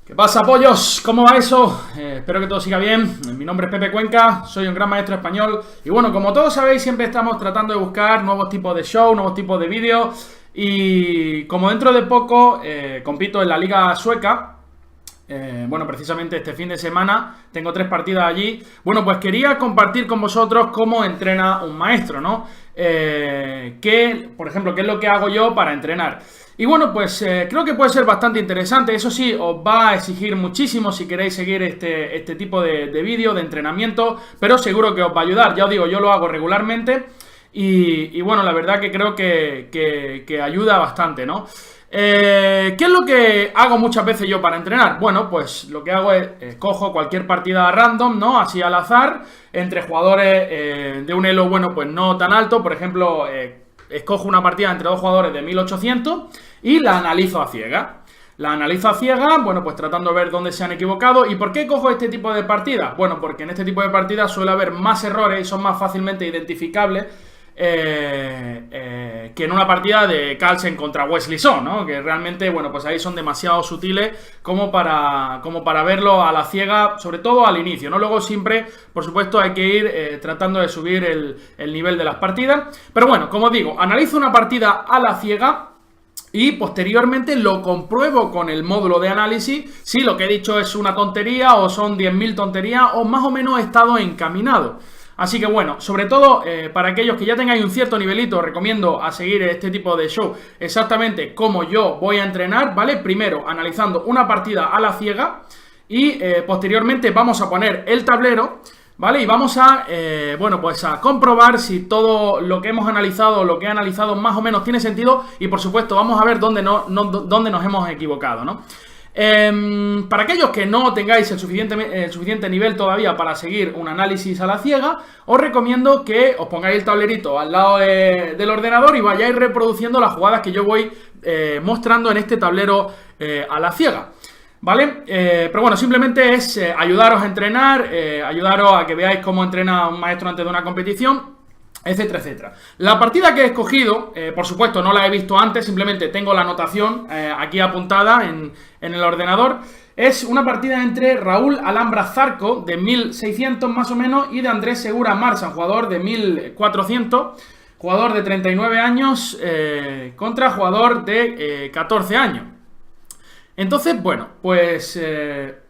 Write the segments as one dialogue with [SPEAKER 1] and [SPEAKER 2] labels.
[SPEAKER 1] ¿Qué pasa, pollos? ¿Cómo va eso? Espero que todo siga bien. Mi nombre es Pepe Cuenca, soy un gran maestro español. Y bueno, como todos sabéis, siempre estamos tratando de buscar nuevos tipos de show, nuevos tipos de vídeos. Y como dentro de poco compito en la Liga Sueca, bueno, precisamente este fin de semana tengo 3 partidas allí. Bueno, pues quería compartir con vosotros cómo entrena un maestro, ¿no? Por ejemplo, qué es lo que hago yo para entrenar. Y bueno, pues creo que puede ser bastante interesante. Eso sí, os va a exigir muchísimo si queréis seguir este tipo de vídeo, de entrenamiento, pero seguro que os va a ayudar. Ya os digo, yo lo hago regularmente y bueno, la verdad que creo que ayuda bastante, ¿no? ¿Qué es lo que hago muchas veces yo para entrenar? Bueno, pues lo que hago es cojo cualquier partida random, ¿no? Así al azar, entre jugadores de un elo, bueno, pues no tan alto. Por ejemplo, escojo una partida entre 2 jugadores de 1800 y la analizo a ciegas. La analizo a ciegas, bueno, pues tratando de ver dónde se han equivocado. ¿Y por qué cojo este tipo de partidas? Bueno, porque en este tipo de partidas suele haber más errores y son más fácilmente identificables que en una partida de Carlsen contra Wesley Son, ¿no? Que realmente, bueno, pues ahí son demasiado sutiles como para verlo a la ciega, sobre todo al inicio, ¿no? Luego siempre, por supuesto, hay que ir tratando de subir el nivel de las partidas. Pero bueno, como digo, analizo una partida a la ciega y posteriormente lo compruebo con el módulo de análisis si lo que he dicho es una tontería o son 10.000 tonterías o más o menos he estado encaminado. Así que bueno, sobre todo para aquellos que ya tengáis un cierto nivelito, os recomiendo a seguir este tipo de show exactamente como yo voy a entrenar, ¿vale? Primero analizando una partida a la ciega y posteriormente vamos a poner el tablero, ¿vale? Y vamos a, bueno, pues a comprobar si todo lo que hemos analizado, lo que he analizado más o menos tiene sentido y por supuesto vamos a ver dónde nos hemos equivocado, ¿no? Para aquellos que no tengáis el suficiente nivel todavía para seguir un análisis a la ciega, os recomiendo que os pongáis el tablerito al lado del ordenador y vayáis reproduciendo las jugadas que yo voy mostrando en este tablero a la ciega, ¿vale? Pero bueno, simplemente es ayudaros a entrenar, ayudaros a que veáis cómo entrena un maestro antes de una competición, etcétera, etcétera. La partida que he escogido, por supuesto no la he visto antes, simplemente tengo la anotación aquí apuntada en el ordenador. Es una partida entre Raúl Alhambra Zarco, de 1600 más o menos, y de Andrés Segura Marsan, jugador de 1400, jugador de 39 años, contra jugador de 14 años. Entonces, bueno, pues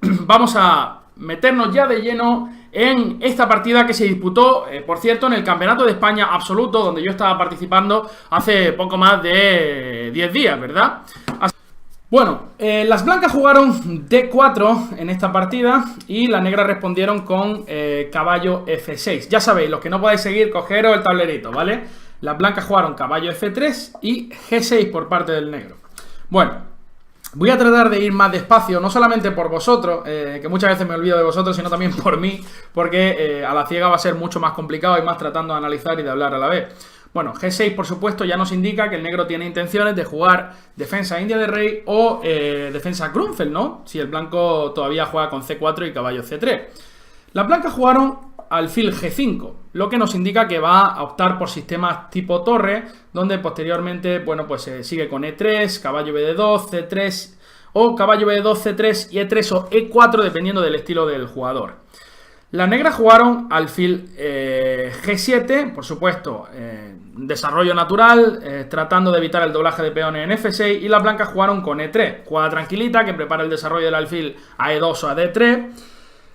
[SPEAKER 1] vamos a meternos ya de lleno en esta partida que se disputó, por cierto, en el Campeonato de España Absoluto, donde yo estaba participando hace poco más de 10 días, ¿verdad? Bueno, las blancas jugaron D4 en esta partida y las negras respondieron con caballo F6. Ya sabéis, los que no podáis seguir, cogeros el tablerito, ¿vale? Las blancas jugaron caballo F3 y G6 por parte del negro. Bueno, voy a tratar de ir más despacio, no solamente por vosotros, que muchas veces me olvido de vosotros, sino también por mí, porque a la ciega va a ser mucho más complicado y más tratando de analizar y de hablar a la vez. Bueno, G6 por supuesto ya nos indica que el negro tiene intenciones de jugar defensa india de rey o defensa Grunfeld, ¿no? Si el blanco todavía juega con C4 y caballo C3. Las blancas jugaron alfil G5, lo que nos indica que va a optar por sistemas tipo torre, donde posteriormente, bueno, pues se sigue con E3, caballo B2, C3 o caballo B2, C3 y E3 o E4, dependiendo del estilo del jugador. Las negras jugaron alfil G7, por supuesto, desarrollo natural, tratando de evitar el doblaje de peones en F6, y las blancas jugaron con E3, jugada tranquilita que prepara el desarrollo del alfil a E2 o a D3.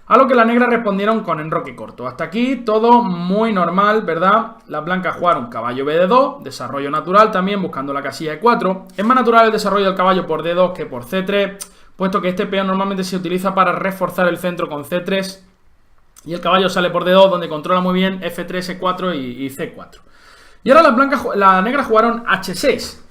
[SPEAKER 1] A lo que las negras respondieron con enroque corto. Hasta aquí todo muy normal, ¿verdad? Las blancas jugaron caballo B2, desarrollo natural también, buscando la casilla E4. Es más natural el desarrollo del caballo por D2 que por C3, puesto que este peón normalmente se utiliza para reforzar el centro con C3. Y el caballo sale por D2, donde controla muy bien F3, E4 y C4. Y ahora las negras jugaron H6.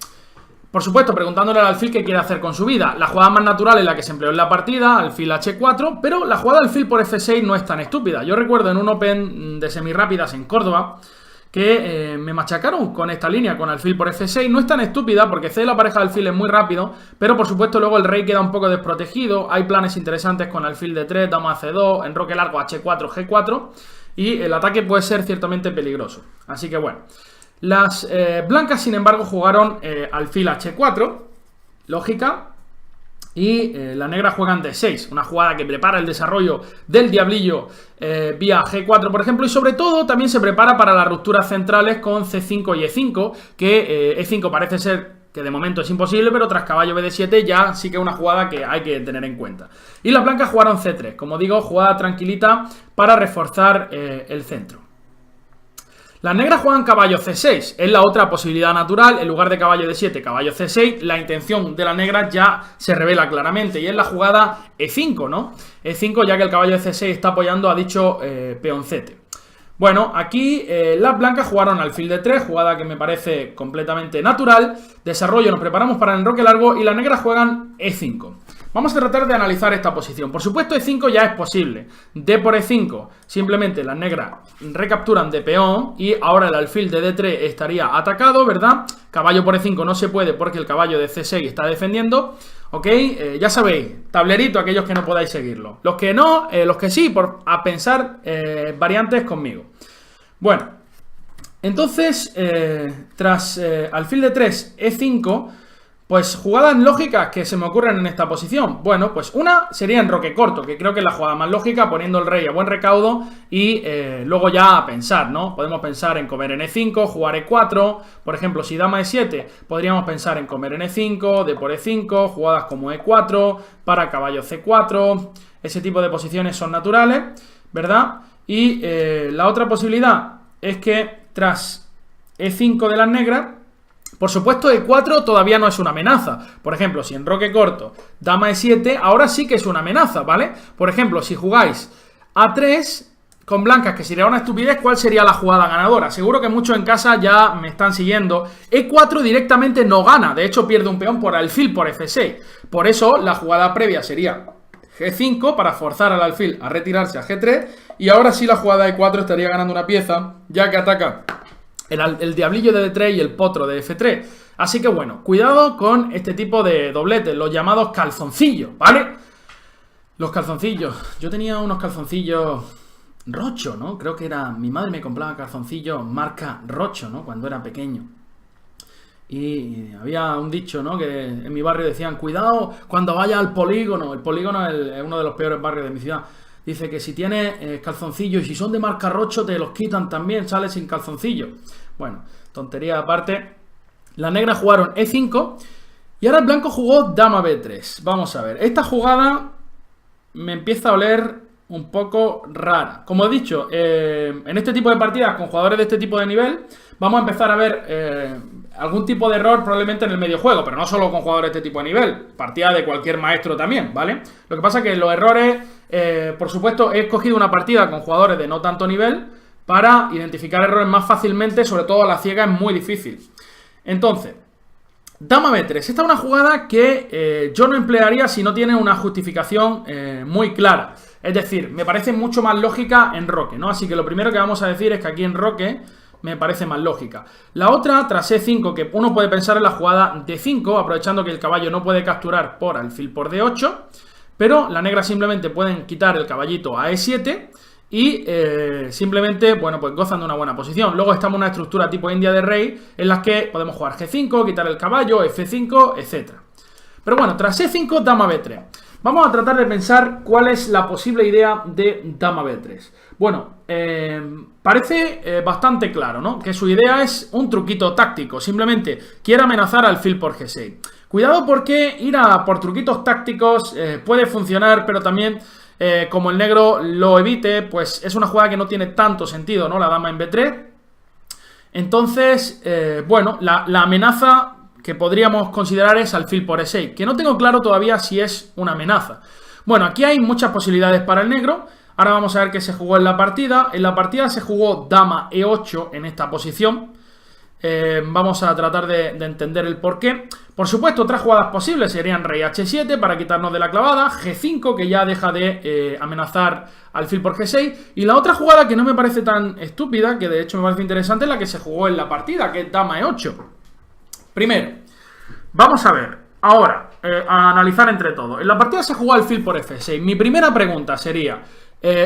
[SPEAKER 1] Por supuesto, preguntándole al alfil qué quiere hacer con su vida. La jugada más natural es la que se empleó en la partida, alfil H4, pero la jugada alfil por F6 no es tan estúpida. Yo recuerdo en un Open de semirápidas en Córdoba que me machacaron con esta línea, con alfil por F6. No es tan estúpida porque cede la pareja de alfil es muy rápido, pero por supuesto luego el rey queda un poco desprotegido. Hay planes interesantes con alfil D3, dama C2, enroque largo H4, G4 y el ataque puede ser ciertamente peligroso. Así que bueno. Las blancas, sin embargo, jugaron alfil H4, lógica, Y las negras juegan D6, una jugada que prepara el desarrollo del diablillo vía G4, por ejemplo, y sobre todo también se prepara para las rupturas centrales con C5 y E5, que E5 parece ser que de momento es imposible, pero tras caballo BD7 ya sí que es una jugada que hay que tener en cuenta. Y las blancas jugaron C3, como digo, jugada tranquilita para reforzar el centro. Las negras juegan caballo C6, es la otra posibilidad natural. En lugar de caballo D7, caballo C6, la intención de las negras ya se revela claramente, y es la jugada E5, ¿no? E5, ya que el caballo de C6 está apoyando a dicho peoncete. Bueno, aquí las blancas jugaron alfil D3, jugada que me parece completamente natural. Desarrollo, nos preparamos para el enroque largo, y las negras juegan E5. Vamos a tratar de analizar esta posición. Por supuesto, E5 ya es posible. D por E5, simplemente las negras recapturan de peón y ahora el alfil de D3 estaría atacado, ¿verdad? Caballo por E5 no se puede porque el caballo de C6 está defendiendo. ¿Ok? Ya sabéis, tablerito aquellos que no podáis seguirlo. Los que no, los que sí, a pensar variantes conmigo. Bueno, entonces, tras alfil de 3, E5, pues jugadas lógicas que se me ocurren en esta posición. Bueno, pues una sería enroque corto, que creo que es la jugada más lógica, poniendo el rey a buen recaudo y luego ya a pensar, ¿no? Podemos pensar en comer en E5, jugar E4, por ejemplo, si dama E7, podríamos pensar en comer en E5, D por E5, jugadas como E4, para caballo C4, ese tipo de posiciones son naturales, ¿verdad? Y la otra posibilidad es que tras E5 de las negras, por supuesto, E4 todavía no es una amenaza. Por ejemplo, si enroque corto, dama E7, ahora sí que es una amenaza, ¿vale? Por ejemplo, si jugáis A3 con blancas, que sería una estupidez, ¿cuál sería la jugada ganadora? Seguro que muchos en casa ya me están siguiendo. E4 directamente no gana, de hecho pierde un peón por alfil por F6. Por eso la jugada previa sería G5 para forzar al alfil a retirarse a G3. Y ahora sí la jugada E4 estaría ganando una pieza, ya que ataca el diablillo de D3 y el potro de F3. Así que bueno, cuidado con este tipo de dobletes, los llamados calzoncillos, ¿vale? Los calzoncillos. Yo tenía unos calzoncillos Rocho, ¿no? Creo que era... Mi madre me compraba calzoncillos marca Rocho, ¿no? Cuando era pequeño. Y había un dicho, ¿no? Que en mi barrio decían, cuidado cuando vaya al polígono. El polígono es uno de los peores barrios de mi ciudad. Dice que si tienes calzoncillos y si son de marca Rocho te los quitan también, sales sin calzoncillos. Bueno, tontería aparte. Las negras jugaron E5 y ahora el blanco jugó dama B3. Vamos a ver, esta jugada me empieza a oler un poco rara. Como he dicho, en este tipo de partidas con jugadores de este tipo de nivel vamos a empezar a ver algún tipo de error probablemente en el medio juego, pero no solo con jugadores de este tipo de nivel, partida de cualquier maestro también, ¿vale? Lo que pasa es que los errores, por supuesto, he escogido una partida con jugadores de no tanto nivel para identificar errores más fácilmente, sobre todo a la ciega es muy difícil. Entonces, dama B3, esta es una jugada que yo no emplearía si no tiene una justificación muy clara. Es decir, me parece mucho más lógica enroque, ¿no? Así que lo primero que vamos a decir es que aquí enroque me parece más lógica. La otra, tras E5, que uno puede pensar en la jugada D5, aprovechando que el caballo no puede capturar por alfil por D8, pero las negras simplemente pueden quitar el caballito a E7 y simplemente, bueno, pues gozan de una buena posición. Luego estamos en una estructura tipo India de rey, en las que podemos jugar G5, quitar el caballo, F5, etc. Pero bueno, tras E5, dama B3. Vamos a tratar de pensar cuál es la posible idea de dama B3. Bueno, parece bastante claro, ¿no? Que su idea es un truquito táctico. Simplemente quiere amenazar al alfil por G6. Cuidado porque ir a por truquitos tácticos puede funcionar, pero también como el negro lo evite, pues es una jugada que no tiene tanto sentido, ¿no? La dama en B3. Entonces, bueno, la amenaza que podríamos considerar es alfil por E6, que no tengo claro todavía si es una amenaza. Bueno, aquí hay muchas posibilidades para el negro. Ahora vamos a ver qué se jugó en la partida. En la partida se jugó dama E8 en esta posición. Vamos a tratar de entender el porqué. Por supuesto, otras jugadas posibles serían rey H7 para quitarnos de la clavada, G5 que ya deja de amenazar alfil por G6, y la otra jugada que no me parece tan estúpida, que de hecho me parece interesante, es la que se jugó en la partida, que es dama E8. Primero, vamos a ver, ahora, a analizar entre todos. En la partida se jugó alfil por F6. Mi primera pregunta sería,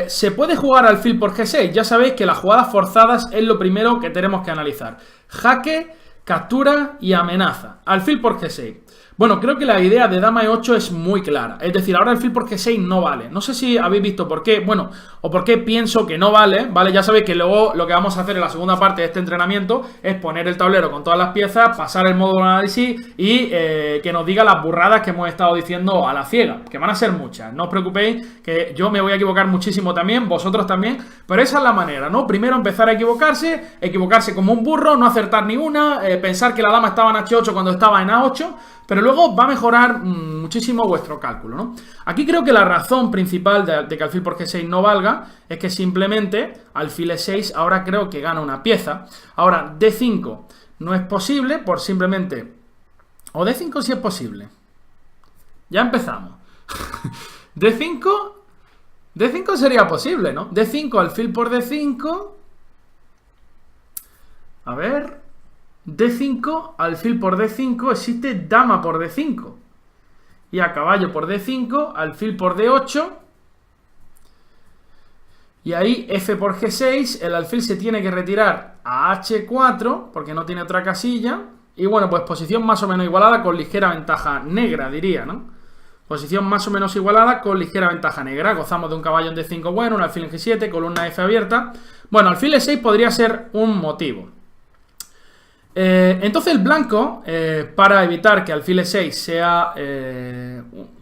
[SPEAKER 1] ¿se puede jugar alfil por G6? Ya sabéis que las jugadas forzadas es lo primero que tenemos que analizar. Jaque, captura y amenaza. Alfil por G6. Bueno, creo que la idea de dama E8 es muy clara. Es decir, ahora alfil por G6 no vale. No sé si habéis visto por qué, bueno, o por qué pienso que no vale, ¿vale? Ya sabéis que luego lo que vamos a hacer en la segunda parte de este entrenamiento es poner el tablero con todas las piezas, pasar el módulo de análisis y que nos diga las burradas que hemos estado diciendo a la ciega, que van a ser muchas. No os preocupéis, que yo me voy a equivocar muchísimo también, vosotros también, pero esa es la manera, ¿no? Primero empezar a equivocarse como un burro, no acertar ni una, pensar que la dama estaba en H8 cuando estaba en A8, pero luego va a mejorar muchísimo vuestro cálculo, ¿no? Aquí creo que la razón principal de que alfil por G6 no valga es que simplemente alfil E6 ahora creo que gana una pieza. Ahora D5 no es posible por simplemente... O D5 sí es posible. Ya empezamos. D5 sería posible, ¿no? D5, alfil por D5. A ver... D5, alfil por D5, existe dama por D5. Y a caballo por D5, alfil por D8. Y ahí F por G6, el alfil se tiene que retirar a H4, porque no tiene otra casilla. Y bueno, pues posición más o menos igualada con ligera ventaja negra, diría, ¿no? Posición más o menos igualada con ligera ventaja negra. Gozamos de un caballo en D5 bueno, un alfil en G7, columna F abierta. Bueno, alfil E6 podría ser un motivo. Entonces el blanco, para evitar que alfil E6 sea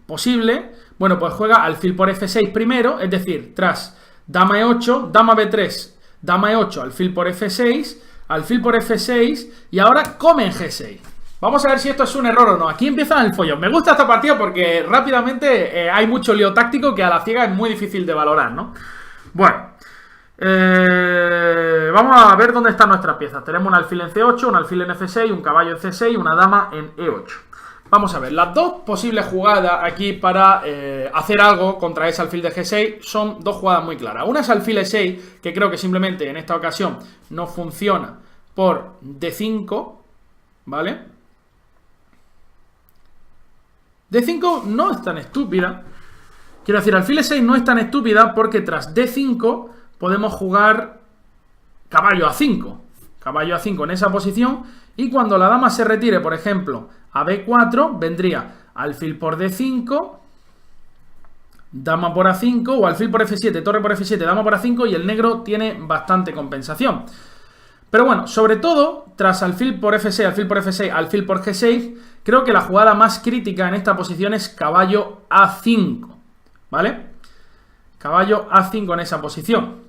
[SPEAKER 1] posible, bueno, pues juega alfil por F6 primero, es decir, tras dama E8, dama B3, dama E8, alfil por F6, alfil por F6 y ahora come en G6. Vamos a ver si esto es un error o no. Aquí empieza el follón. Me gusta esta partida porque rápidamente hay mucho lío táctico que a la ciega es muy difícil de valorar, ¿no? Bueno. Vamos a ver dónde están nuestras piezas. Tenemos un alfil en C8, un alfil en F6, un caballo en C6 y una dama en E8. Vamos a ver, las dos posibles jugadas aquí para hacer algo contra ese alfil de G6 son dos jugadas muy claras. Una es alfil E6, que creo que simplemente en esta ocasión no funciona por D5, ¿vale? D5 no es tan estúpida. Quiero decir, alfil E6 no es tan estúpida porque tras D5 podemos jugar caballo A5. Caballo A5 en esa posición. Y cuando la dama se retire, por ejemplo, a B4, vendría alfil por D5, dama por A5 o alfil por F7, torre por F7, dama por A5 y el negro tiene bastante compensación. Pero bueno, sobre todo, tras alfil por F6, alfil por F6, alfil por G6, creo que la jugada más crítica en esta posición es caballo A5, ¿vale? Caballo A5 en esa posición.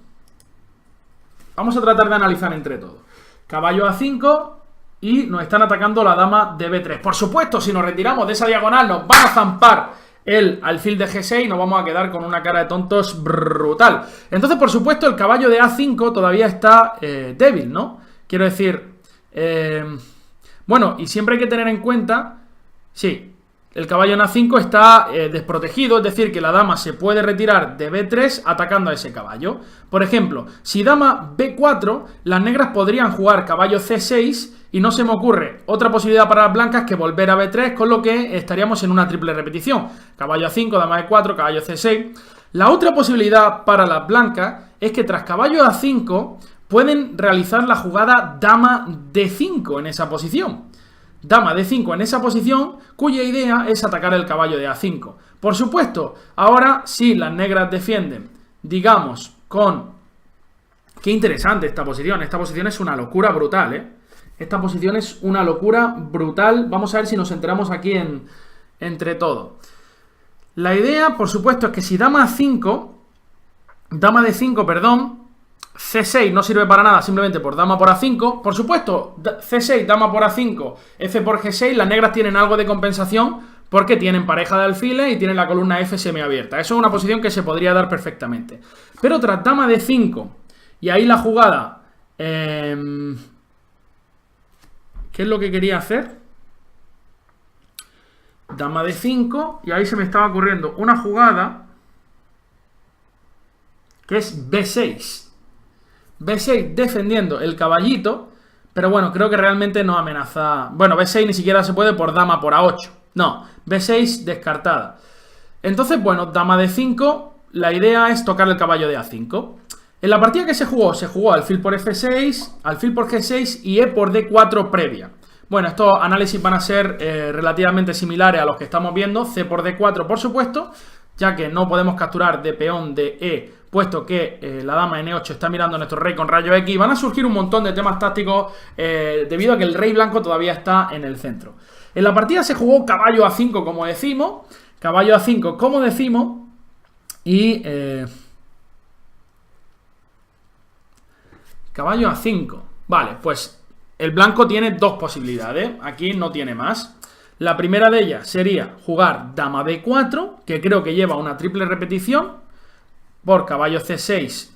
[SPEAKER 1] Vamos a tratar de analizar entre todos. Caballo A5 y nos están atacando la dama de B3. Por supuesto, si nos retiramos de esa diagonal nos van a zampar el alfil de G6 y nos vamos a quedar con una cara de tontos brutal. Entonces, por supuesto, el caballo de A5 todavía está débil, ¿no? Quiero decir... bueno, y siempre hay que tener en cuenta... Sí, el caballo en A5 está desprotegido, es decir, que la dama se puede retirar de B3 atacando a ese caballo. Por ejemplo, si dama B4, las negras podrían jugar caballo C6 y no se me ocurre otra posibilidad para las blancas que volver a B3, con lo que estaríamos en una triple repetición. Caballo A5, dama E4, caballo C6. La otra posibilidad para las blancas es que tras caballo A5 pueden realizar la jugada dama D5 en esa posición. Dama D5 en esa posición, cuya idea es atacar el caballo de A5. Por supuesto, ahora sí las negras defienden, digamos, con... Qué interesante esta posición. Esta posición es una locura brutal, ¿eh? Esta posición es una locura brutal. Vamos a ver si nos enteramos aquí entre todos. La idea, por supuesto, es que si dama A5, dama D5, perdón... C6 no sirve para nada simplemente por dama por A5. Por supuesto, C6, dama por A5, F por G6, las negras tienen algo de compensación porque tienen pareja de alfiles y tienen la columna F semiabierta. Eso es una posición que se podría dar perfectamente. Pero tras dama D5, y ahí la jugada... ¿qué es lo que quería hacer? Dama D5, y ahí se me estaba ocurriendo una jugada que es B6. B6 defendiendo el caballito, pero bueno, creo que realmente no amenaza... Bueno, B6 ni siquiera se puede por dama por A8. No, B6 descartada. Entonces, bueno, dama D5, la idea es tocar el caballo de A5. En la partida que se jugó alfil por F6, alfil por G6 y E por D4 previa. Bueno, estos análisis van a ser relativamente similares a los que estamos viendo. C por D4, por supuesto, ya que no podemos capturar de peón de E, puesto que la dama en E8 está mirando a nuestro rey con rayo X. Van a surgir un montón de temas tácticos debido a que el rey blanco todavía está en el centro. En la partida se jugó caballo A5, como decimos. Caballo A5, como decimos. Y... caballo A5. Vale, pues el blanco tiene dos posibilidades. Aquí no tiene más. La primera de ellas sería jugar dama B4, que creo que lleva una triple repetición, por caballo C6.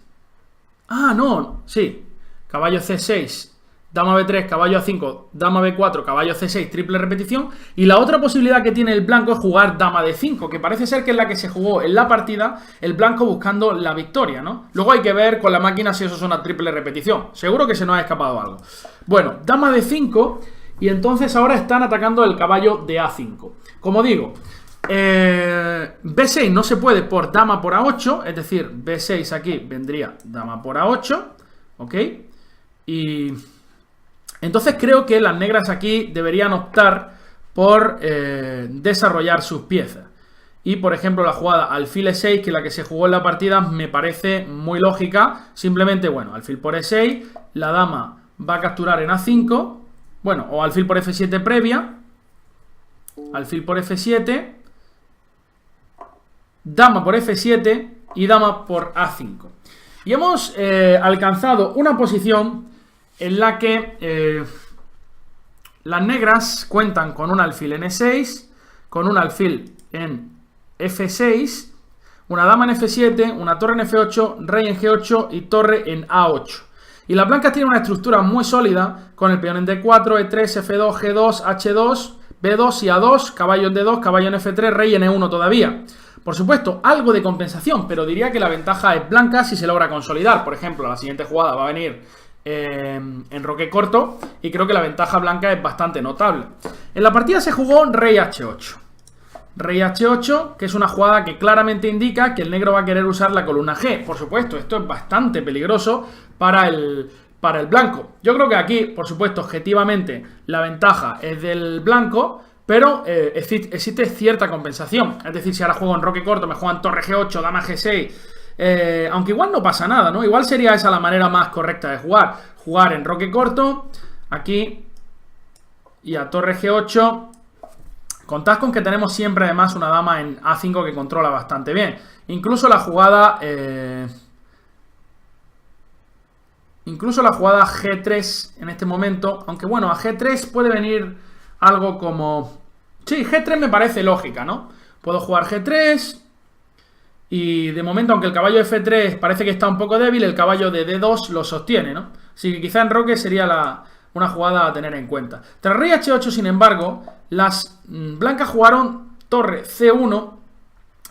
[SPEAKER 1] Ah, no, sí. Caballo C6, dama B3, caballo A5, dama B4, caballo C6, triple repetición. Y la otra posibilidad que tiene el blanco es jugar dama D5, que parece ser que es la que se jugó en la partida, el blanco buscando la victoria, ¿no? Luego hay que ver con la máquina si eso es una triple repetición. Seguro que se nos ha escapado algo. Bueno, dama D5, y entonces ahora están atacando el caballo de A5. Como digo, B6 no se puede por dama por A8, es decir, B6 aquí vendría dama por A8, ¿ok? Y entonces creo que las negras aquí deberían optar por desarrollar sus piezas. Y por ejemplo la jugada alfil E6, que es la que se jugó en la partida, me parece muy lógica. Simplemente, bueno, alfil por E6, la dama va a capturar en A5, bueno, o alfil por F7 previa, alfil por F7, dama por F7 y dama por A5. Y hemos alcanzado una posición en la que las negras cuentan con un alfil en E6, con un alfil en F6, una dama en F7, una torre en F8, rey en G8 y torre en A8. Y las blancas tienen una estructura muy sólida con el peón en D4, E3, F2, G2, H2, B2 y A2, caballo en D2, caballo en F3, rey en E1 todavía. Por supuesto, algo de compensación, pero diría que la ventaja es blanca si se logra consolidar. Por ejemplo, la siguiente jugada va a venir en roque corto y creo que la ventaja blanca es bastante notable. En la partida se jugó rey H8. Rey H8, que es una jugada que claramente indica que el negro va a querer usar la columna G. Por supuesto, esto es bastante peligroso para el blanco. Yo creo que aquí, por supuesto, objetivamente la ventaja es del blanco, pero existe cierta compensación. Es decir, si ahora juego en roque corto, me juegan torre G8, dama G6, aunque igual no pasa nada, ¿no? Igual sería esa la manera más correcta de jugar. Jugar en roque corto, aquí, y a torre G8. Contad con que tenemos siempre además una dama en A5 que controla bastante bien. Incluso la jugada G3 en este momento. Aunque bueno, a G3 puede venir algo como... Sí, G3 me parece lógica, ¿no? Puedo jugar G3 y de momento, aunque el caballo F3 parece que está un poco débil, el caballo de D2 lo sostiene, ¿no? Así que quizá en roque sería una jugada a tener en cuenta. Tras rey H8, sin embargo, las blancas jugaron torre C1,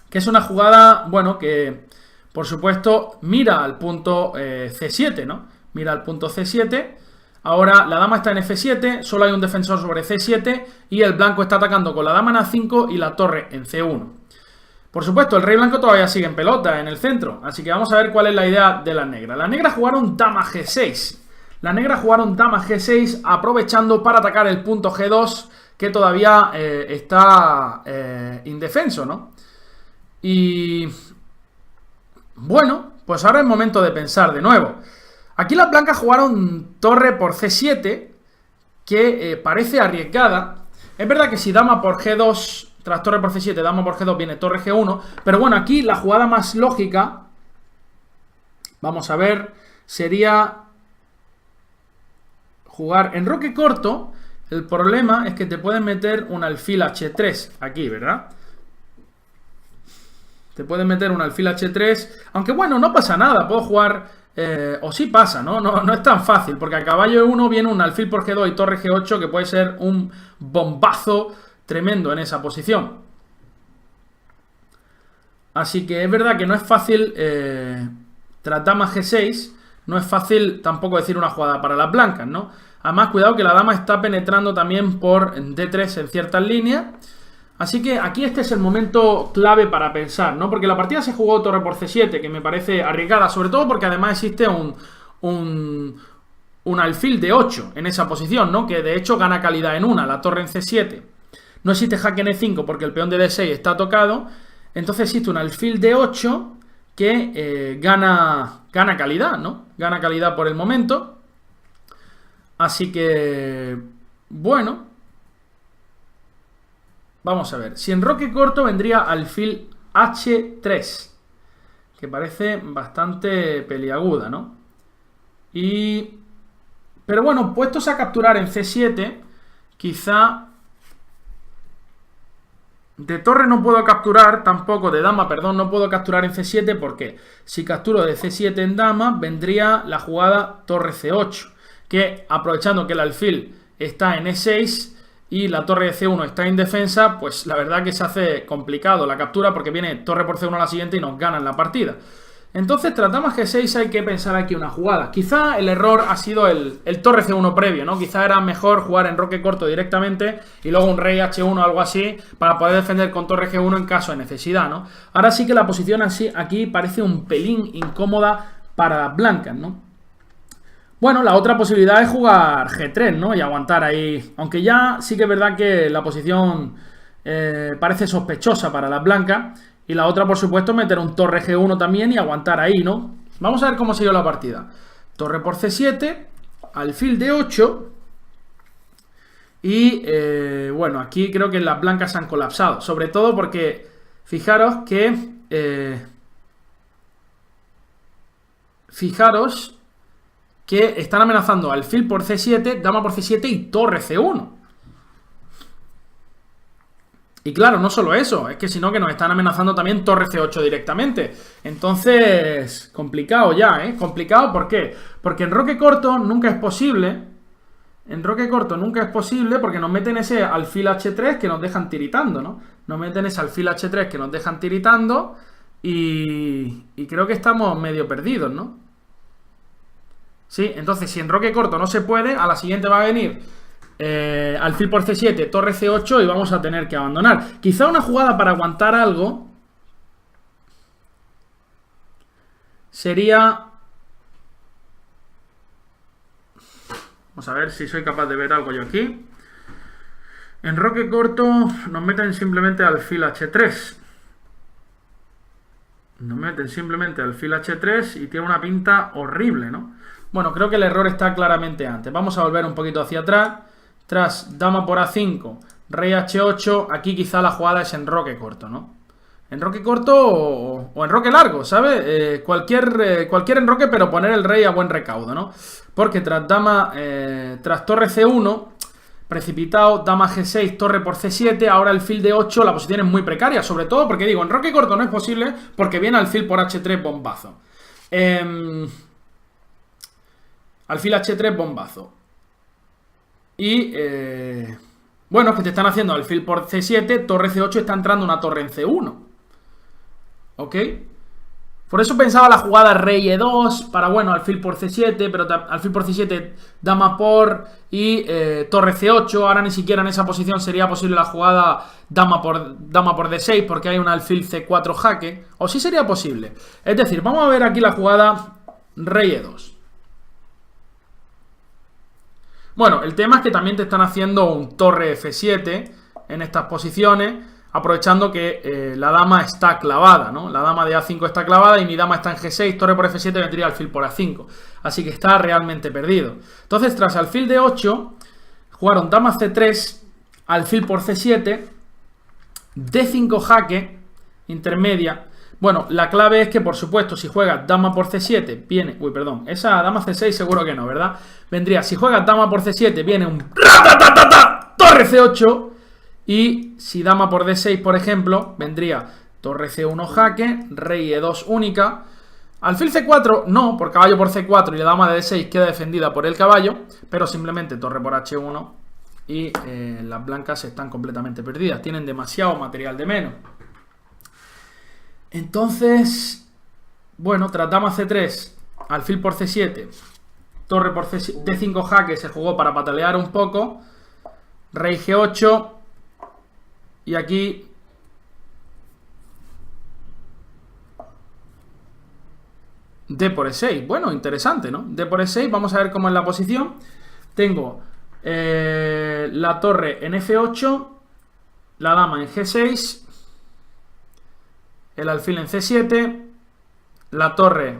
[SPEAKER 1] que es una jugada, bueno, que por supuesto mira al punto C7, ¿no? Mira al punto C7. Ahora la dama está en F7, solo hay un defensor sobre C7 y el blanco está atacando con la dama en A5 y la torre en C1. Por supuesto, el rey blanco todavía sigue en pelota en el centro, así que vamos a ver cuál es la idea de las negras. Las negras jugaron dama G6. Las negras jugaron dama G6 aprovechando para atacar el punto G2 que todavía está indefenso, ¿no? Y bueno, pues ahora es momento de pensar de nuevo. Aquí las blancas jugaron torre por C7, que parece arriesgada. Es verdad que si dama por G2, tras torre por C7, dama por G2, viene torre G1. Pero bueno, aquí la jugada más lógica, vamos a ver, sería jugar en roque corto. El problema es que te pueden meter un alfil H3 aquí, ¿verdad? Te pueden meter un alfil H3, aunque bueno, no pasa nada, puedo jugar... o sí pasa, ¿no? No es tan fácil, porque a caballo E1 viene un alfil por G2 y torre G8 que puede ser un bombazo tremendo en esa posición. Así que es verdad que no es fácil, tras dama G6, no es fácil tampoco decir una jugada para las blancas, ¿no? Además, cuidado que la dama está penetrando también por D3 en ciertas líneas. Así que aquí este es el momento clave para pensar, ¿no? Porque la partida se jugó torre por C7, que me parece arriesgada, sobre todo porque además existe un alfil de 8 en esa posición, ¿no? Que de hecho gana calidad en una, la torre en C7. No existe jaque en E5 porque el peón de D6 está tocado. Entonces existe un alfil de 8 que gana calidad, ¿no? Gana calidad por el momento. Así que, bueno, vamos a ver. Si enroque corto vendría alfil H3, que parece bastante peliaguda, ¿no? Pero bueno, puestos a capturar en C7, quizá de torre no puedo capturar tampoco, de dama, perdón, no puedo capturar en C7 porque si capturo de C7 en dama, vendría la jugada torre C8, que aprovechando que el alfil está en E6 y la torre de C1 está indefensa, pues la verdad que se hace complicado la captura porque viene torre por C1 a la siguiente y nos ganan la partida. Entonces, tras dama G6 hay que pensar aquí una jugada. Quizá el error ha sido el torre C1 previo, ¿no? Quizá era mejor jugar enroque corto directamente y luego un rey H1 o algo así para poder defender con torre G1 en caso de necesidad, ¿no? Ahora sí que la posición así aquí parece un pelín incómoda para las blancas, ¿no? Bueno, la otra posibilidad es jugar G3, ¿no? Y aguantar ahí. Aunque ya sí que es verdad que la posición parece sospechosa para las blancas. Y la otra, por supuesto, meter un torre G1 también y aguantar ahí, ¿no? Vamos a ver cómo siguió la partida. Torre por C7, alfil de 8. Y, bueno, aquí creo que las blancas se han colapsado. Sobre todo porque, fijaros que... fijaros que están amenazando alfil por C7, dama por C7 y torre C1. Y claro, no solo eso, es que sino que nos están amenazando también torre C8 directamente. Entonces, complicado ya, ¿eh? Complicado, ¿por qué? Porque enroque corto nunca es posible. Enroque corto nunca es posible porque nos meten ese alfil H3 que nos dejan tiritando, ¿no? Nos meten ese alfil H3 que nos dejan tiritando y creo que estamos medio perdidos, ¿no? Sí, entonces si enroque corto no se puede, a la siguiente va a venir... alfil por C7, torre C8 y vamos a tener que abandonar. Quizá una jugada para aguantar algo sería... Vamos a ver si soy capaz de ver algo yo aquí. Enroque corto nos meten simplemente alfil H3. Nos meten simplemente alfil H3 y tiene una pinta horrible, ¿no? Bueno, creo que el error está claramente antes. Vamos a volver un poquito hacia atrás. Tras dama por A5, rey H8, aquí quizá la jugada es enroque corto, ¿no? Enroque corto o enroque largo, ¿sabes? Cualquier enroque, pero poner el rey a buen recaudo, ¿no? Porque tras torre C1, precipitado, dama G6, torre por C7, ahora alfil de 8, la posición es muy precaria, sobre todo porque digo, enroque corto no es posible porque viene alfil por H3, bombazo. Alfil H3, bombazo. Y, bueno, que te están haciendo alfil por C7, torre C8, está entrando una torre en C1. ¿Ok? Por eso pensaba la jugada rey E2, para, bueno, alfil por C7, pero alfil por C7, dama por y torre C8. Ahora ni siquiera en esa posición sería posible la jugada dama por D6, porque hay un alfil C4 jaque. O sí sería posible. Es decir, vamos a ver aquí la jugada rey E2. Bueno, el tema es que también te están haciendo un torre F7 en estas posiciones, aprovechando que la dama está clavada, ¿no? La dama de A5 está clavada y mi dama está en G6, torre por F7 vendría alfil por A5. Así que está realmente perdido. Entonces, tras alfil de 8, jugaron dama C3, alfil por C7, D5 jaque, intermedia. Bueno, la clave es que, por supuesto, si juegas dama por C7, viene... Uy, perdón, esa dama C6 seguro que no, ¿verdad? Vendría, si juegas dama por C7, viene un... torre C8. Y si dama por D6, por ejemplo, vendría torre C1 jaque, rey E2 única. Alfil C4 no, por caballo por C4 y la dama de D6 queda defendida por el caballo, pero simplemente torre por H1 y las blancas están completamente perdidas. Tienen demasiado material de menos. Entonces, bueno, tras dama C3, alfil por C7, torre por D5 jaque se jugó para patalear un poco, rey G8 y aquí D por E6. Bueno, interesante, ¿no? D por E6, vamos a ver cómo es la posición. Tengo la torre en F8, la dama en G6, el alfil en C7, la torre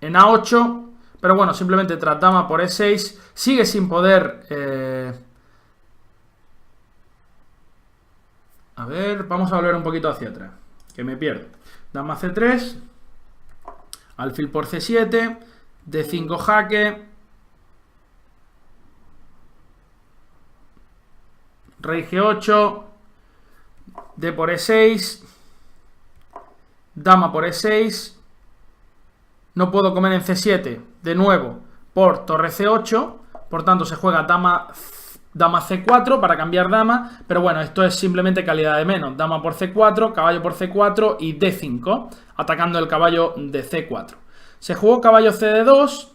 [SPEAKER 1] en A8, pero bueno, simplemente tras dama por E6, sigue sin poder... A ver, vamos a volver un poquito hacia atrás, que me pierdo. Dama C3, alfil por C7, D5 jaque, rey G8, D por E6, dama por E6, no puedo comer en C7, de nuevo, por torre C8, por tanto se juega dama C4 para cambiar dama, pero bueno, esto es simplemente calidad de menos. Dama por C4, caballo por C4 y D5, atacando el caballo de C4. Se jugó caballo CD2,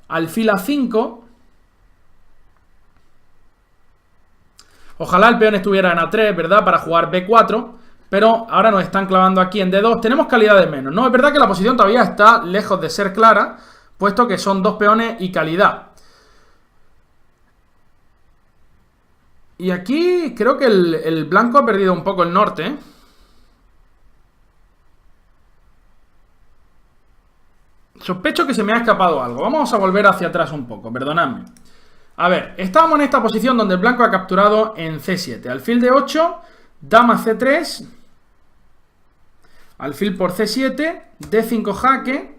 [SPEAKER 1] alfil A5. Ojalá el peón estuviera en A3, ¿verdad? Para jugar B4, pero ahora nos están clavando aquí en D2. Tenemos calidad de menos, ¿no? Es verdad que la posición todavía está lejos de ser clara, puesto que son dos peones y calidad. Y aquí creo que el blanco ha perdido un poco el norte, ¿eh? Sospecho que se me ha escapado algo. Vamos a volver hacia atrás un poco, perdonadme. A ver, estábamos en esta posición donde el blanco ha capturado en C7. Alfil de 8, dama C3, alfil por C7, D5 jaque.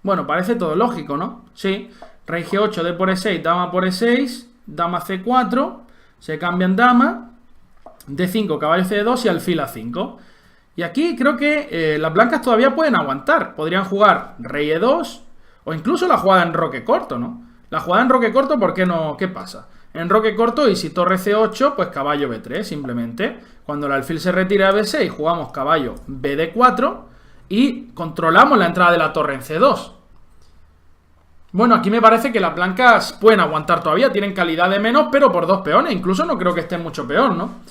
[SPEAKER 1] Bueno, parece todo lógico, ¿no? Sí, rey G8, D por E6, dama por E6, dama C4... Se cambian dama, D5, caballo C2 y alfil A5. Y aquí creo que las blancas todavía pueden aguantar. Podrían jugar rey E2 o incluso la jugada en roque corto, ¿no? La jugada en roque corto, ¿por qué no? ¿Qué pasa? En roque corto y si torre C8, pues caballo B3 simplemente. Cuando el alfil se retira a B6, jugamos caballo BD4 y controlamos la entrada de la torre en C2. Bueno, aquí me parece que las blancas pueden aguantar todavía, tienen calidad de menos, pero por dos peones, incluso no creo que estén mucho peor, ¿no?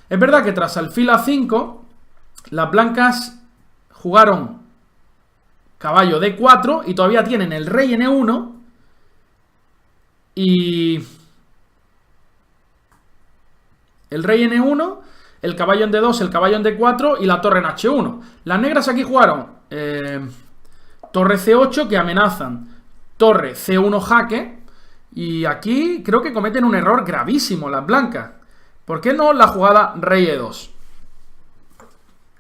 [SPEAKER 1] Es verdad que tras alfil A5, las blancas jugaron caballo D4 y todavía tienen el rey en E1 y... el rey en E1, el caballo en D2, el caballo en D4 y la torre en H1. Las negras aquí jugaron torre C8 que amenazan torre C1 jaque, y aquí creo que cometen un error gravísimo las blancas. ¿Por qué no la jugada rey E2?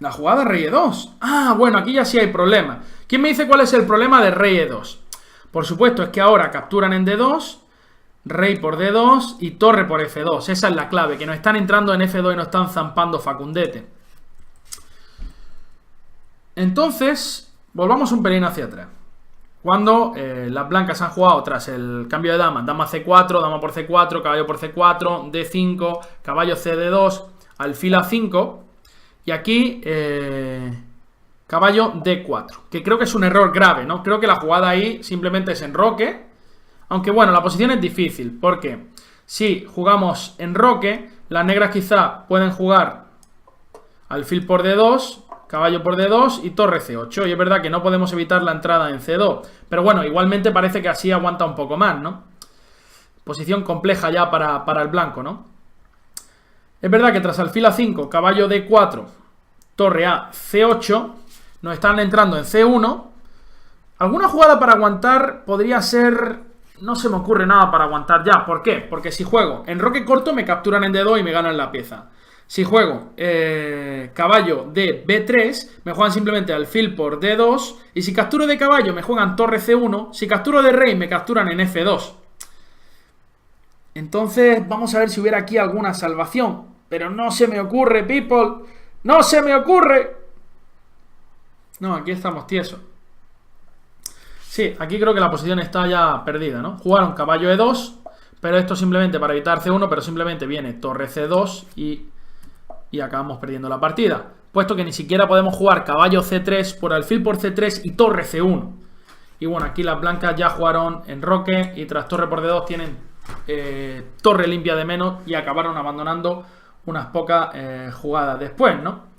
[SPEAKER 1] La jugada rey E2. Ah, bueno, aquí ya sí hay problema. ¿Quién me dice cuál es el problema de rey E2? Por supuesto, es que ahora capturan en D2, rey por D2 y torre por F2. Esa es la clave, que no están entrando en F2 y no están zampando facundete. Entonces, volvamos un pelín hacia atrás. Cuando las blancas han jugado tras el cambio de dama, dama C4, dama por C4, caballo por C4, D5, caballo CD2, alfil A5, y aquí caballo D4, que creo que es un error grave, ¿no? Creo que la jugada ahí simplemente es enroque, aunque bueno, la posición es difícil, porque si jugamos enroque, las negras quizá pueden jugar alfil por D2, caballo por D2 y torre C8. Y es verdad que no podemos evitar la entrada en C2. Pero bueno, igualmente parece que así aguanta un poco más, ¿no? Posición compleja ya para el blanco, ¿no? Es verdad que tras alfil A5, caballo D4, torre A, C8, nos están entrando en C1. Alguna jugada para aguantar podría ser... No se me ocurre nada para aguantar ya. ¿Por qué? Porque si juego en roque corto me capturan en D2 y me ganan la pieza. Si juego caballo de B3, me juegan simplemente alfil por D2. Y si capturo de caballo, me juegan torre C1. Si capturo de rey, me capturan en F2. Entonces, vamos a ver si hubiera aquí alguna salvación. Pero no se me ocurre, people. ¡No se me ocurre! No, aquí estamos tiesos. Sí, aquí creo que la posición está ya perdida, ¿no? Jugaron caballo E2, pero esto simplemente para evitar C1, pero simplemente viene torre C2 y acabamos perdiendo la partida. Puesto que ni siquiera podemos jugar caballo C3 por alfil por C3 y torre C1. Y bueno, aquí las blancas ya jugaron en roque y tras torre por D2 tienen torre limpia de menos y acabaron abandonando unas pocas jugadas después, ¿no?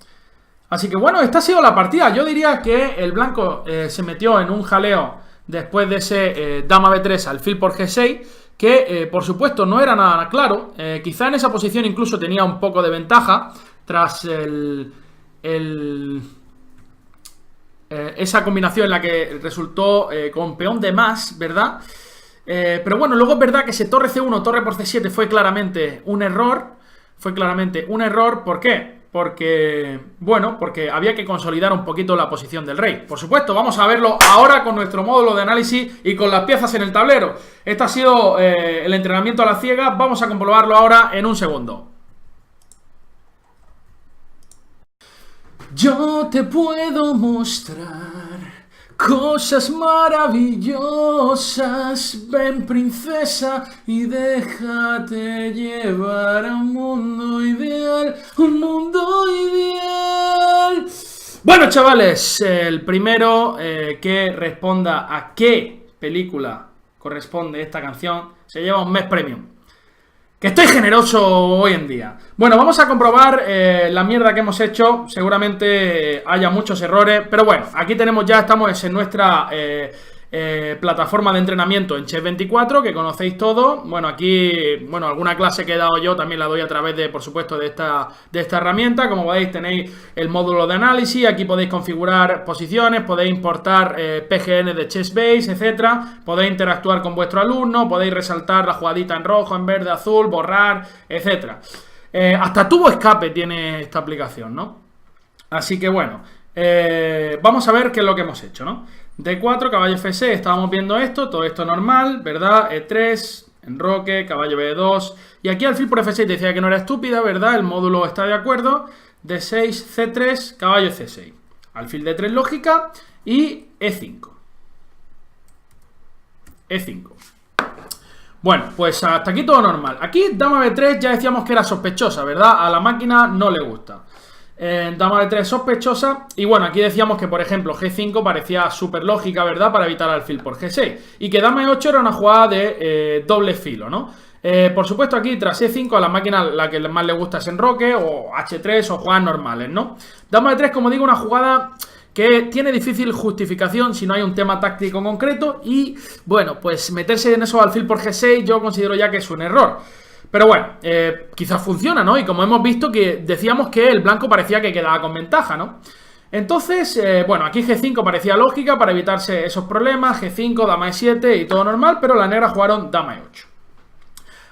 [SPEAKER 1] Así que bueno, esta ha sido la partida. Yo diría que el blanco se metió en un jaleo después de ese dama b3 alfil por g6, que por supuesto no era nada claro. Quizá en esa posición incluso tenía un poco de ventaja tras esa combinación en la que resultó con peón de más, ¿verdad? Pero bueno, luego es verdad que ese torre c1, torre por c7 fue claramente un error. Fue claramente un error. ¿Por qué? Porque, bueno, porque había que consolidar un poquito la posición del rey. Por supuesto, vamos a verlo ahora con nuestro módulo de análisis y con las piezas en el tablero. Este ha sido el entrenamiento a la ciega. Vamos a comprobarlo ahora en un segundo. Yo te puedo mostrar cosas maravillosas. Ven, princesa, y déjate llevar a un mundo ideal. Un mundo ideal. Bueno, chavales, el primero que responda a qué película corresponde esta canción se lleva un mes premium. Que estoy generoso hoy en día. Bueno, vamos a comprobar la mierda que hemos hecho. Seguramente haya muchos errores. Pero bueno, aquí tenemos ya, estamos en nuestra plataforma de entrenamiento en Chess24, que conocéis todos. Bueno, aquí, bueno, alguna clase que he dado yo también la doy a través de, por supuesto, de esta herramienta. Como veis, tenéis el módulo de análisis. Aquí podéis configurar posiciones, podéis importar PGN de Chessbase, etcétera. Podéis interactuar con vuestro alumno, podéis resaltar la jugadita en rojo, en verde, azul, borrar, etcétera. Hasta tubo escape tiene esta aplicación, ¿no? Así que bueno, vamos a ver qué es lo que hemos hecho, ¿no? D4, caballo F6, estábamos viendo esto, todo esto normal, ¿verdad? E3, enroque, caballo B2. Y aquí alfil por F6 decía que no era estúpida, ¿verdad? El módulo está de acuerdo. D6, C3, caballo C6. Alfil D3 lógica y E5. E5. Bueno, pues hasta aquí todo normal. Aquí dama B3 ya decíamos que era sospechosa, ¿verdad? A la máquina no le gusta. Dama B3 sospechosa. Y bueno, aquí decíamos que por ejemplo G5 parecía súper lógica, ¿verdad? Para evitar alfil por G6. Y que dama E8 era una jugada de doble filo, ¿no? Por supuesto aquí tras E5 a la máquina la que más le gusta es enroque o H3 o jugadas normales, ¿no? Dama E3, como digo, una jugada que tiene difícil justificación si no hay un tema táctico concreto. Y bueno, pues meterse en eso alfil por G6 yo considero ya que es un error. Pero bueno, quizás funciona, ¿no? Y como hemos visto que decíamos que el blanco parecía que quedaba con ventaja, ¿no? Entonces, bueno, aquí G5 parecía lógica para evitarse esos problemas. G5, dama E7 y todo normal, pero las negras jugaron dama E8.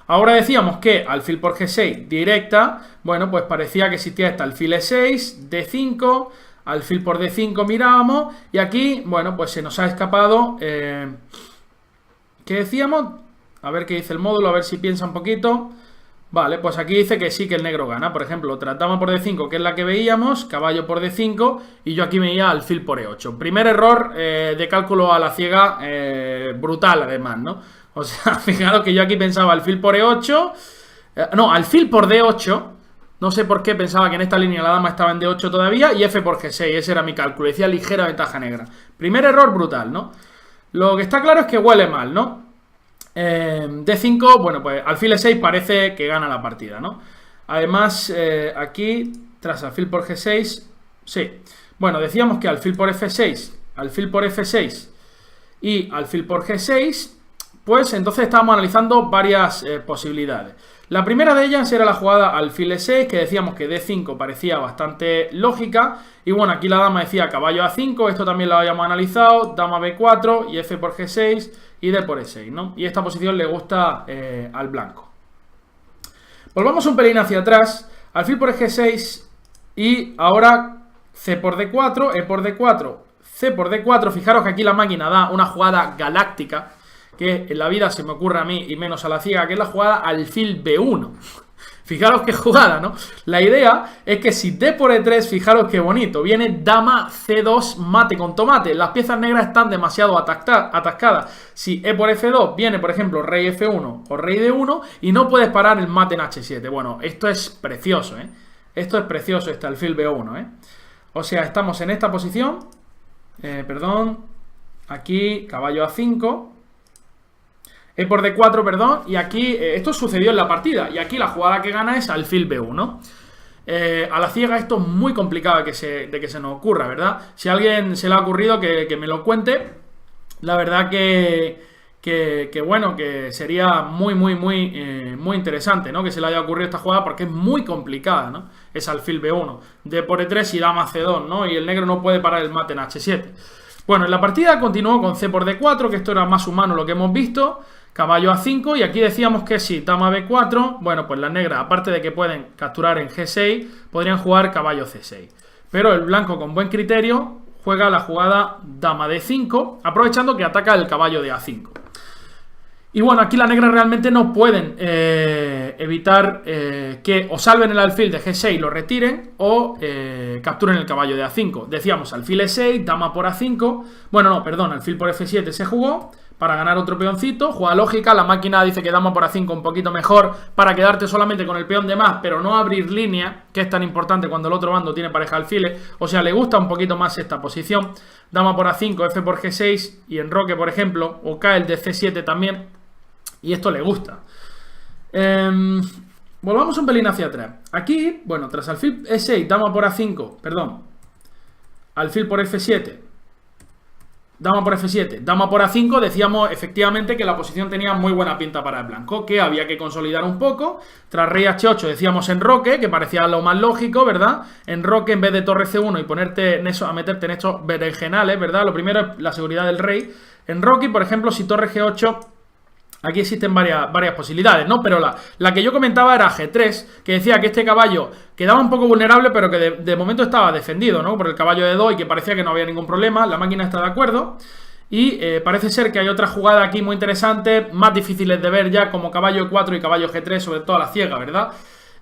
[SPEAKER 1] Ahora decíamos que alfil por G6 directa, bueno, pues parecía que existía esta alfil E6, D5, alfil por D5 mirábamos. Y aquí, bueno, pues se nos ha escapado, ¿qué decíamos? A ver qué dice el módulo, a ver si piensa un poquito. Vale, pues aquí dice que sí, que el negro gana. Por ejemplo, dama por D5, que es la que veíamos, caballo por D5, y yo aquí veía alfil por E8. Primer error de cálculo a la ciega, brutal además, ¿no? O sea, fijaros que yo aquí pensaba alfil por E8, no, alfil por D8. No sé por qué pensaba que en esta línea la dama estaba en D8 todavía, y F por G6, ese era mi cálculo, decía ligera ventaja negra. Primer error brutal, ¿no? Lo que está claro es que huele mal, ¿no? D5, bueno, pues alfil E6 parece que gana la partida, ¿no? Además, aquí, tras alfil por G6, sí. Bueno, decíamos que alfil por F6, alfil por F6 y alfil por G6, pues entonces estábamos analizando varias posibilidades. La primera de ellas era la jugada alfil E6, que decíamos que D5 parecía bastante lógica. Y bueno, aquí la dama decía caballo A5, esto también lo habíamos analizado, dama B4 y F por G6 y D por E6, ¿no? Y esta posición le gusta al blanco. Volvamos un pelín hacia atrás, alfil por G6 y ahora C por D4, E por D4, C por D4. Fijaros que aquí la máquina da una jugada galáctica, que en la vida se me ocurre a mí y menos a la ciega, que es la jugada alfil B1. Fijaros qué jugada, ¿no? La idea es que si D por E3, fijaros qué bonito, viene dama C2 mate con tomate. Las piezas negras están demasiado atascadas. Si E por F2 viene, por ejemplo, rey F1 o rey D1 y no puedes parar el mate en H7. Bueno, esto es precioso, ¿eh? Esto es precioso, este alfil B1, ¿eh? O sea, estamos en esta posición, perdón, aquí caballo A5, E por D4, perdón, y aquí, esto sucedió en la partida, y aquí la jugada que gana es alfil B1. A la ciega esto es muy complicado de que se nos ocurra, ¿verdad? Si a alguien se le ha ocurrido, que me lo cuente. La verdad que bueno, que sería muy interesante, ¿no? Que se le haya ocurrido esta jugada, porque es muy complicada, ¿no? Es alfil B1, D por E3 y dama C2, ¿no? Y el negro no puede parar el mate en H7. Bueno, en la partida continuó con C por D4, que esto era más humano lo que hemos visto. Caballo A5, y aquí decíamos que si dama B4, bueno, pues las negras, aparte de que pueden capturar en G6, podrían jugar caballo C6. Pero el blanco, con buen criterio, juega la jugada dama D5, aprovechando que ataca el caballo de A5. Y bueno, aquí las negras realmente no pueden evitar que o salven el alfil de G6 y lo retiren, o capturen el caballo de A5. Decíamos alfil E6, dama por A5, bueno, no, perdón, alfil por F7 se jugó para ganar otro peoncito, jugada lógica. La máquina dice que dama por A5 un poquito mejor para quedarte solamente con el peón de más, pero no abrir línea, que es tan importante cuando el otro bando tiene pareja alfiles. O sea, le gusta un poquito más esta posición. Dama por A5, F por G6 y enroque, por ejemplo, o cae el de C7 también, y esto le gusta. Volvamos un pelín hacia atrás. Aquí, bueno, tras alfil E6, dama por A5, perdón, alfil por F7, dama por F7, dama por A5, decíamos efectivamente que la posición tenía muy buena pinta para el blanco, que había que consolidar un poco. Tras rey H8 decíamos enroque, que parecía lo más lógico, ¿verdad? Enroque en vez de torre C1 y ponerte en eso, a meterte en estos berenjenales, ¿verdad? Lo primero es la seguridad del rey. Enroque, por ejemplo, si torre G8... Aquí existen varias posibilidades, ¿no? Pero la que yo comentaba era G3, que decía que este caballo quedaba un poco vulnerable, pero que de momento estaba defendido, ¿no? Por el caballo de 2 y que parecía que no había ningún problema. La máquina está de acuerdo. Y parece ser que hay otra jugada aquí muy interesante, más difíciles de ver ya, como caballo E4 y caballo G3, sobre todo a la ciega, ¿verdad?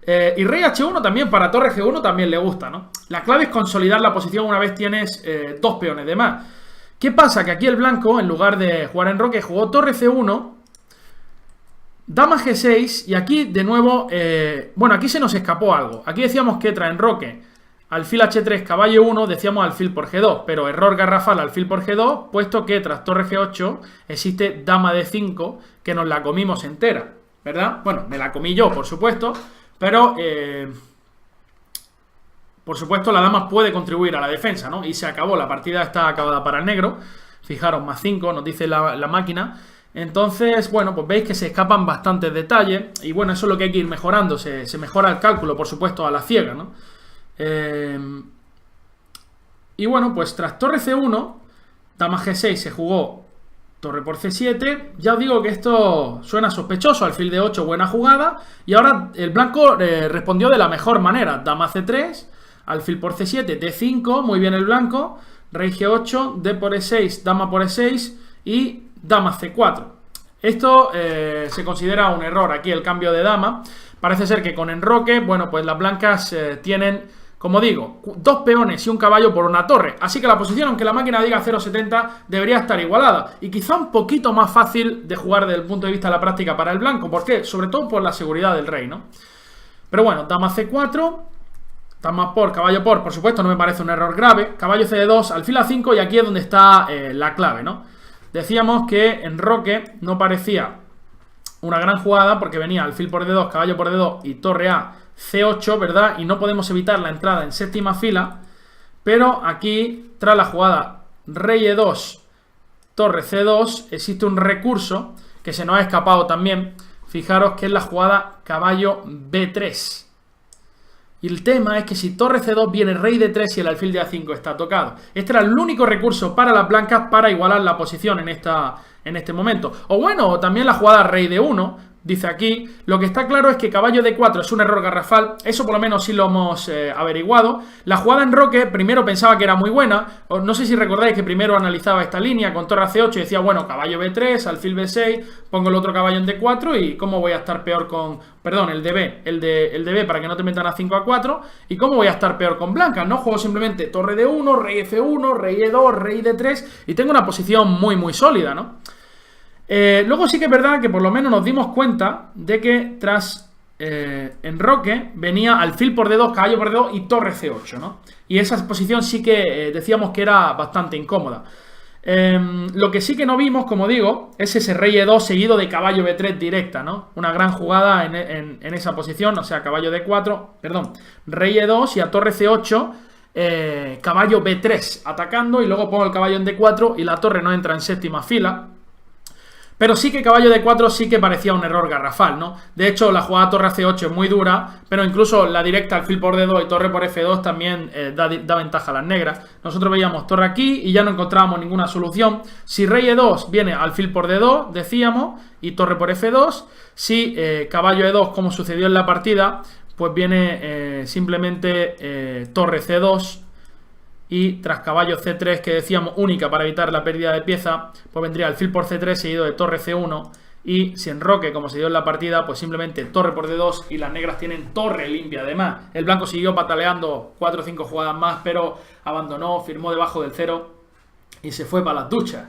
[SPEAKER 1] Y rey H1 también, para torre G1 también le gusta, ¿no? La clave es consolidar la posición una vez tienes dos peones de más. ¿Qué pasa? Que aquí el blanco, en lugar de jugar enroque, jugó torre C1... Dama G6, y aquí de nuevo, bueno, aquí se nos escapó algo. Aquí decíamos que tras enroque, alfil H3, caballo 1, decíamos alfil por G2, pero error garrafal alfil por G2, puesto que tras torre G8 existe dama D5, que nos la comimos entera, ¿verdad? Bueno, me la comí yo, por supuesto, pero, por supuesto, la dama puede contribuir a la defensa, ¿no? Y se acabó, la partida está acabada para el negro. Fijaros, más 5, nos dice la máquina. Entonces, bueno, pues veis que se escapan bastantes detalles. Y bueno, eso es lo que hay que ir mejorando. Se mejora el cálculo, por supuesto, a la ciega, ¿no? Y bueno, pues tras torre C1, dama G6 se jugó torre por C7. Ya os digo que esto suena sospechoso. Alfil de 8, buena jugada. Y ahora el blanco respondió de la mejor manera. Dama C3, alfil por C7, D5, muy bien el blanco. Rey G8, D por E6, dama por E6 y dama C4. Esto se considera un error aquí, el cambio de dama. Parece ser que con enroque, bueno, pues las blancas tienen, como digo, dos peones y un caballo por una torre. Así que la posición, aunque la máquina diga 0,70, debería estar igualada. Y quizá un poquito más fácil de jugar desde el punto de vista de la práctica para el blanco. ¿Por qué? Sobre todo por la seguridad del rey, ¿no? Pero bueno, dama C4, dama por supuesto, no me parece un error grave. Caballo CD2, alfil A5, y aquí es donde está la clave, ¿no? Decíamos que enroque no parecía una gran jugada porque venía alfil por D2, caballo por D2 y torre A C8, ¿verdad? Y no podemos evitar la entrada en séptima fila. Pero aquí, tras la jugada rey E2, torre C2, existe un recurso que se nos ha escapado también. Fijaros que es la jugada caballo B3. Y el tema es que si torre C2 viene rey D3 y el alfil de A5 está tocado. Este era el único recurso para las blancas para igualar la posición en este momento. O bueno, también la jugada rey D1, dice aquí. Lo que está claro es que caballo D4 es un error garrafal. Eso por lo menos sí lo hemos averiguado. La jugada en roque primero pensaba que era muy buena. No sé si recordáis que primero analizaba esta línea con torre C8 y decía, bueno, caballo B3, alfil B6, pongo el otro caballo en D4 y cómo voy a estar peor con... Perdón, el DB, el de B para que no te metan a 5 A4. ¿Y cómo voy a estar peor con blancas? No juego simplemente torre D1, rey F1, rey E2, rey D3 y tengo una posición muy sólida, ¿no? Luego sí que es verdad que por lo menos nos dimos cuenta de que tras enroque venía alfil por D2, caballo por D2 y torre C8, ¿no? Y esa posición sí que decíamos que era bastante incómoda. Lo que sí que no vimos, como digo, es ese rey E2 seguido de caballo B3 directa, ¿no? Una gran jugada en esa posición, o sea, caballo D4, perdón, rey E2 y a torre C8, caballo B3 atacando, y luego pongo el caballo en D4 y la torre no entra en séptima fila. Pero sí que caballo D4 sí que parecía un error garrafal, ¿no? De hecho, la jugada torre C8 es muy dura, pero incluso la directa, alfil por D2 y torre por F2 también da ventaja a las negras. Nosotros veíamos torre aquí y ya no encontrábamos ninguna solución. Si rey E2 viene alfil por D2, decíamos, y torre por F2. Si caballo E2, como sucedió en la partida, pues viene simplemente torre C2. Y tras caballo C3, que decíamos única para evitar la pérdida de pieza, pues vendría alfil por C3 seguido de torre C1. Y si enroque, como se dio en la partida, pues simplemente torre por D2 y las negras tienen torre limpia. Además, el blanco siguió pataleando 4 o 5 jugadas más, pero abandonó, firmó debajo del 0 y se fue para las duchas.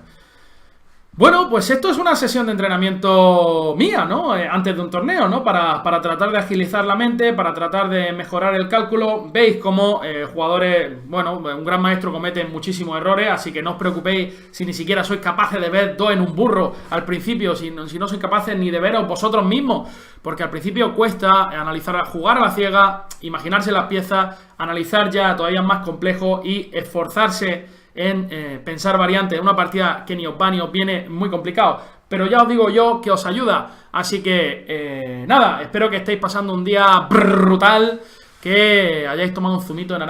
[SPEAKER 1] Bueno, pues esto es una sesión de entrenamiento mía, ¿no? Antes de un torneo, ¿no? Para tratar de agilizar la mente, para tratar de mejorar el cálculo. Veis cómo jugadores, bueno, un gran maestro comete muchísimos errores, así que no os preocupéis si ni siquiera sois capaces de ver dos en un burro al principio, si no sois capaces ni de veros vosotros mismos, porque al principio cuesta analizar, jugar a la ciega, imaginarse las piezas, analizar ya todavía más complejo y esforzarse en pensar variantes en una partida que ni os va ni os viene muy complicado, pero ya os digo yo que os ayuda. Así que nada, espero que estéis pasando un día brutal, que hayáis tomado un zumito de naranja